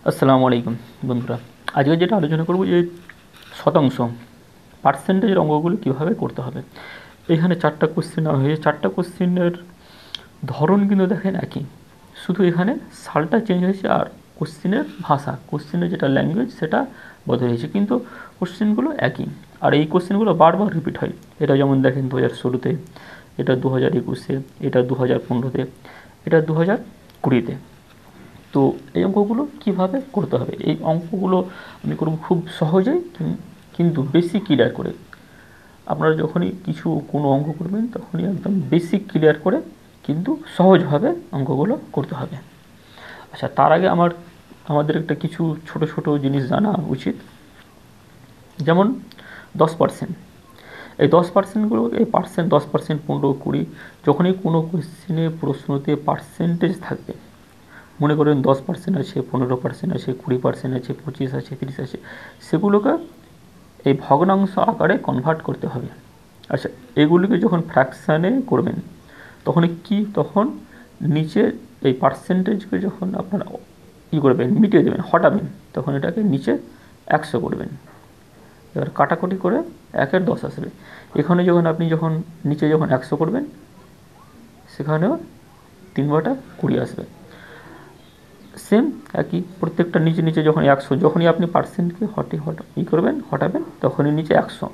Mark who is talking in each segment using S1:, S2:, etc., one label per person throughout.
S1: আসসালামু আলাইকুম বন্ধুরা। আজকে যেটা আলোচনা করব যে শতাংশ পার্সেন্টেজের অঙ্কগুলো কীভাবে করতে হবে। এখানে 4টা কোশ্চেন নেওয়া হয়েছে। 4টা কোশ্চেনের ধরন কিন্তু দেখেন একই, শুধু এখানে সালটা চেঞ্জ হয়েছে আর কোশ্চেনের ভাষা, কোশ্চেনের যেটা ল্যাঙ্গুয়েজ সেটা বদল হয়েছে, কিন্তু কোশ্চেনগুলো একই। আর এই কোশ্চেনগুলো বারবার রিপিট হয়। এটা যেমন দেখেন 2016-তে, এটা 2021-এ, এটা 2015-তে, এটা 2020-তে। তো এই অঙ্কগুলো কীভাবে করতে হবে, এই অঙ্কগুলো আমি করব খুব সহজেই, কিন্তু বেসিক ক্লিয়ার করে। আপনারা যখনই কোনো অঙ্ক করবেন তখনই একদম বেসিক ক্লিয়ার করে কিন্তু সহজভাবে অঙ্কগুলো করতে হবে। আচ্ছা, তার আগে আমাদের একটা কিছু ছোট ছোট জিনিস জানা উচিত। যেমন 10%, এই 10%গুলো, এই পার্সেন্ট 10%, 15, 20, যখনই কোনো কোশ্চেনে প্রশ্নতে পার্সেন্টেজ থাকবে, মনে করেন 10% আছে, 15% আছে, 20% আছে, 25 আছে, 30 আছে, সেগুলোকে এই ভগ্নাংশ আকারে কনভার্ট করতে হবে। আচ্ছা, এগুলিকে যখন ফ্র্যাকশানে করবেন তখন নিচে এই পার্সেন্টেজকে যখন আপনারা করবেন, মিটিয়ে দেবেন, হটাবেন, তখন এটাকে নিচে 100 করবেন। এবার কাটাকুটি করে 1-এর 10 আসবে। এখানে যখন নিচে 100 করবেন, সেখানেও 3/20 আসবে। সেম একই, প্রত্যেকটা নিচে নিচে যখন 100, যখনই আপনি পার্সেন্টকে হটাবেন, তখনই নিচে 100,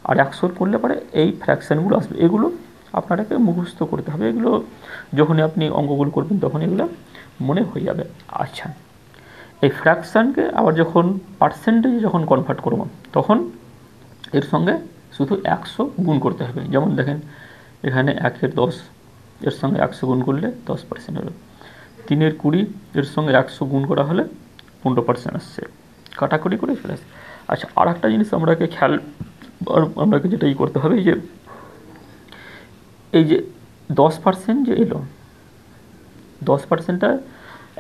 S1: আর 100 করলে পরে এই ফ্র্যাকশানগুলো আসবে। এগুলো আপনাকে মুখস্থ করতে হবে। এগুলো যখনই আপনি অঙ্কগুলো করবেন তখন এগুলো মনে হয়ে যাবে। আচ্ছা, এই ফ্র্যাকশানকে আবার যখন পার্সেন্টেজে যখন কনভার্ট করব, তখন এর সঙ্গে শুধু 100 গুণ করতে হবে। যেমন দেখেন এখানে 1-এর 10, এর সঙ্গে 100 গুণ করলে 10% হলো। 3-এর 20, এর সঙ্গে 100 গুণ করা হলে 15% আসছে, কাটাকুটি করে চলে আসছে। আচ্ছা, আর একটা জিনিস আপনাকে যেটা করতে হবে, যে এই যে 10% যে এলো, 10%টা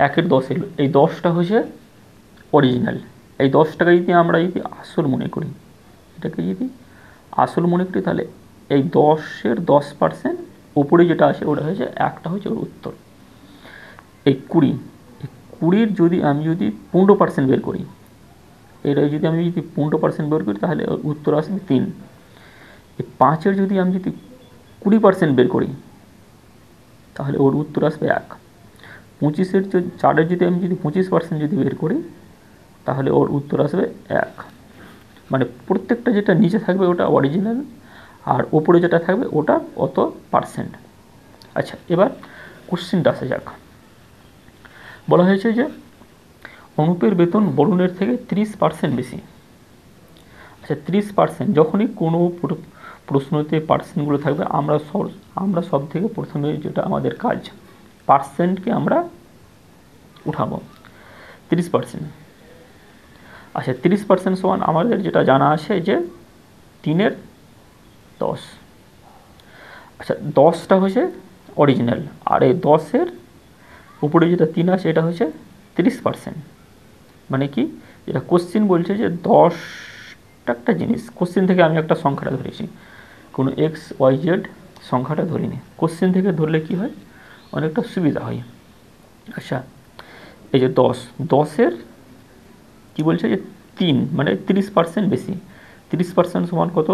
S1: 1-এর 10 এলো, এই 10টা হচ্ছে অরিজিনাল। এই 10টাকে আমরা যদি আসল মনে করি, এটাকে যদি আসল মনে করি, তাহলে এই 10-এর 10% ওপরে যেটা আছে ওটা হচ্ছে একটা, হচ্ছে ওর উত্তর। এই 20-এর যদি আমি 15% বের করি, এটা যদি আমি 15% বের করি, তাহলে উত্তর আসবে 3। এই 5-এর যদি আমি 20% বের করি, তাহলে ওর উত্তর আসবে 1। 25-এর 4-এর যদি আমি 25% বের করি, তাহলে ওর উত্তর আসবে 1। মানে প্রত্যেকটা যেটা নিচে থাকবে ওটা অরিজিনাল, আর ওপরে যেটা থাকবে ওটা অত পার্সেন্ট। আচ্ছা, এবার কোশ্চেনটা আসা যাক। বলা হয়েছে যে অনুপের বেতন বরুণের থেকে 30% বেশি। আচ্ছা, 30%, যখনই কোনো প্রশ্নতে পার্সেন্টগুলো থাকবে, আমরা সব থেকে প্রথমে যেটা আমাদের কাজ, পার্সেন্টকে আমরা উঠাবো। 30%, আচ্ছা 30% সমান আমাদের যেটা জানা আছে যে 3-এর 10। আচ্ছা, 10টা হচ্ছে অরিজিনাল, আর এই 10-এর উপরে যেটা 3 আছে এটা হচ্ছে 30%। মানে কি, এটা কোশ্চেন বলছে যে 10টা একটা জিনিস, কোশ্চেন থেকে আমি একটা সংখ্যাটা ধরেছি, কোনো XYZ সংখ্যাটা ধরিনি। কোশ্চেন থেকে ধরলে কি হয়, অনেকটা সুবিধা হয়। আচ্ছা, এই যে 10-এর কি বলছে যে 3, মানে 30% বেশি। 30% সমান কত,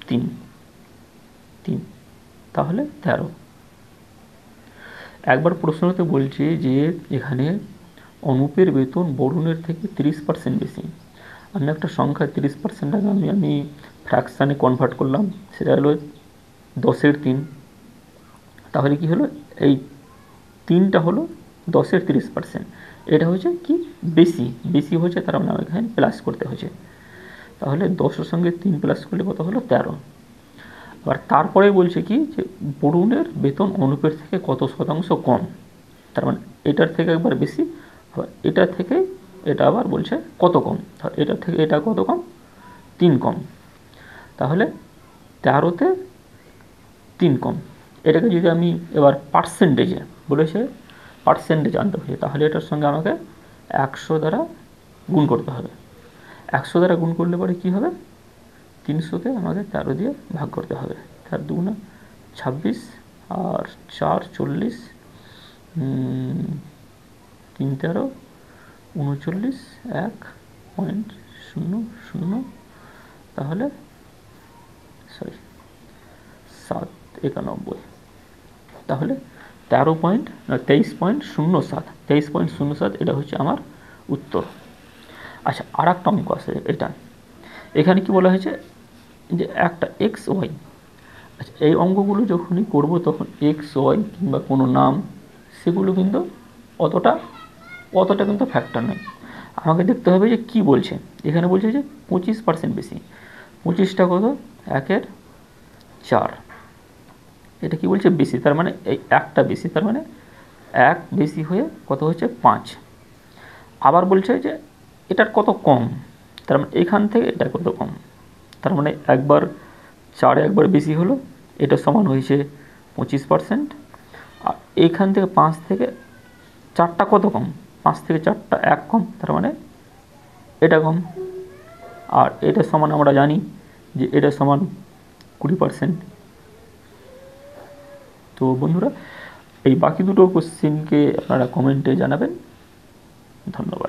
S1: 3, তাহলে 13। একবার প্রশ্নতে বলছে যে এখানে অনুপের বেতন বরুণের থেকে 30% বেশি। আমি একটা সংখ্যা 30%টাকে আমি ফ্র্যাকশানে কনভার্ট করলাম, সেটা হলো 10-এর 3। তাহলে কি হলো, এই 3টা হলো 10-এর 30%। এটা হচ্ছে কি, বেশি হচ্ছে, তার মানে এখানে প্লাস করতে হচ্ছে। তাহলে 10-এর সঙ্গে 3 প্লাস করলে কত হলো, 13। আবার তারপরে বলছে কি, যে বরুণের বেতন অনুপের থেকে কত শতাংশ কম। তার মানে এটার থেকে একবার বেশি, আবার এটা থেকে এটা আবার বলছে কত কম। এটার থেকে এটা কত কম, 3 কম। তাহলে 13-তে 3 কম। এটাকে যদি আমি এবার পার্সেন্টেজে বলেছে, পার্সেন্টেজ আনতে হবে, তাহলে এটার সঙ্গে আমাকে 100 দ্বারা গুণ করতে হবে। 100 দ্বারা গুণ করলে পরে কী হবে, 300-কে আমাকে 13 দিয়ে ভাগ করতে হবে। 4 2 26, আর 4 40, 3 13, 39 1.00, তাহলে সরি 791, তাহলে 23.07, এটা হচ্ছে আমার উত্তর। আচ্ছা, আর একটা অঙ্ক আছে এটা, এখানে কি বলা হয়েছে যে একটা এক্স ওয়াই। আচ্ছা, এই অঙ্কগুলো যখনই করব তখন এক্স ওয়াই কিংবা কোনো নাম সেগুলো কিন্তু অতটা কিন্তু ফ্যাক্টর নেই। আমাকে দেখতে হবে যে কি বলছে। এখানে বলছে যে 25% বেশি, 25টা কত, 1/4, এটা কি বলছে বেশি, তার মানে এই একটা বেশি, তার মানে 1 বেশি হয়ে কত হচ্ছে 5। আবার বলছে যে এটার কত কম, তার মানে এখান থেকে এটা কত কম, তার মানে 1/4 একবার বেশি হলো, এটা সমান হয়েছে 25%। আর এইখান থেকে 5 থেকে 4টা কত কম, 5 থেকে 4টা 1 কম, তার মানে এটা কম। আর এটা সমান আমরা জানি যে এটা সমান 20%। তো বন্ধুরা, এই বাকি দুটো কোশ্চেনকে আপনারা কমেন্টে জানাবেন। ধন্যবাদ।